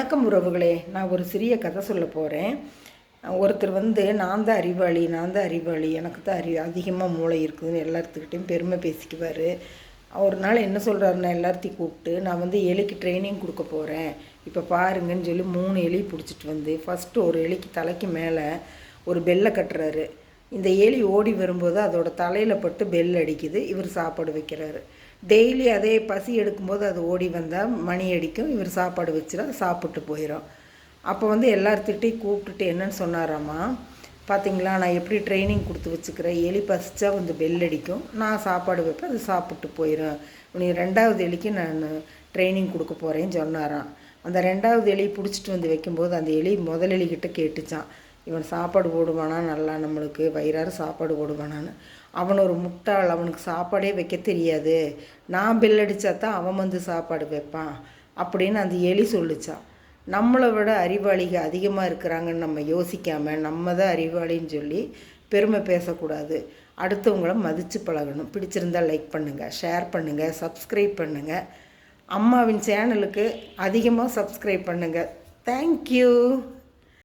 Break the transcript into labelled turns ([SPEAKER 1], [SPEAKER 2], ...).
[SPEAKER 1] வணக்கம் உறவுகளே, நான் ஒரு சிறிய கதை சொல்ல போகிறேன். ஒருத்தர் நான் தான் அறிவாளி, எனக்கு தான் அதிகமாக மூளை இருக்குதுன்னு எல்லாத்துக்கிட்டையும் பெருமை பேசிக்குவார். ஒரு நாள் என்ன சொல்கிறாருன்னா, எல்லாத்தையும் கூப்பிட்டு நான் எலிக்கு ட்ரைனிங் கொடுக்க போகிறேன், இப்போ பாருங்கன்னு சொல்லி 3 எலி பிடிச்சிட்டு ஃபஸ்ட்டு ஒரு எலிக்கு தலைக்கு மேலே ஒரு பெல்லை கட்டுறாரு. இந்த எலி ஓடி வரும்போது அதோட தலையில் பட்டு பெல் அடிக்குது. இவர் சாப்பாடு வைக்கிறாரு. டெய்லி அதே பசி எடுக்கும்போது அது ஓடி வந்தால் மணி அடிக்கும். இவர் சாப்பாடு வச்சுட்டு சாப்பிட்டு போயிடும். அப்போ எல்லாத்துக்கிட்டையும் கூப்பிட்டுட்டு என்னன்னு சொன்னாராம்மா, பார்த்தீங்களா நான் எப்படி ட்ரைனிங் கொடுத்து வச்சுக்கிறேன், எலி பசிச்சா பெல் அடிக்கும், நான் சாப்பாடு வைப்பேன், அது சாப்பிட்டு போயிடும். நீ 2வது எலிக்கு நான் ட்ரைனிங் கொடுக்க போகிறேன்னு சொன்னாராம். அந்த 2வது எலி பிடிச்சிட்டு வைக்கும்போது அந்த எலி முதல் எலிக்கிட்ட கேட்டுச்சான், இவன் சாப்பாடு போடுவானா, நல்லா நம்மளுக்கு வயிறார சாப்பாடு போடுவானான்னு. அவன் ஒரு முட்டாள், அவனுக்கு சாப்பாடே வைக்க தெரியாது, நான் பெல் அடித்தா தான் அவன் சாப்பாடு வைப்பான் அப்படின்னு அந்த எலி சொல்லிச்சான். நம்மளை விட அறிவாளிகள் அதிகமாக இருக்கிறாங்கன்னு நம்ம யோசிக்காமல் நம்ம தான் அறிவாளின்னு சொல்லி பெருமை பேசக்கூடாது. அடுத்தவங்கள மதித்து பழகணும். பிடிச்சிருந்தால் லைக் பண்ணுங்கள், ஷேர் பண்ணுங்கள், சப்ஸ்கிரைப் பண்ணுங்கள். அம்மாவின் சேனலுக்கு அதிகமாக சப்ஸ்கிரைப் பண்ணுங்கள். தேங்க்யூ.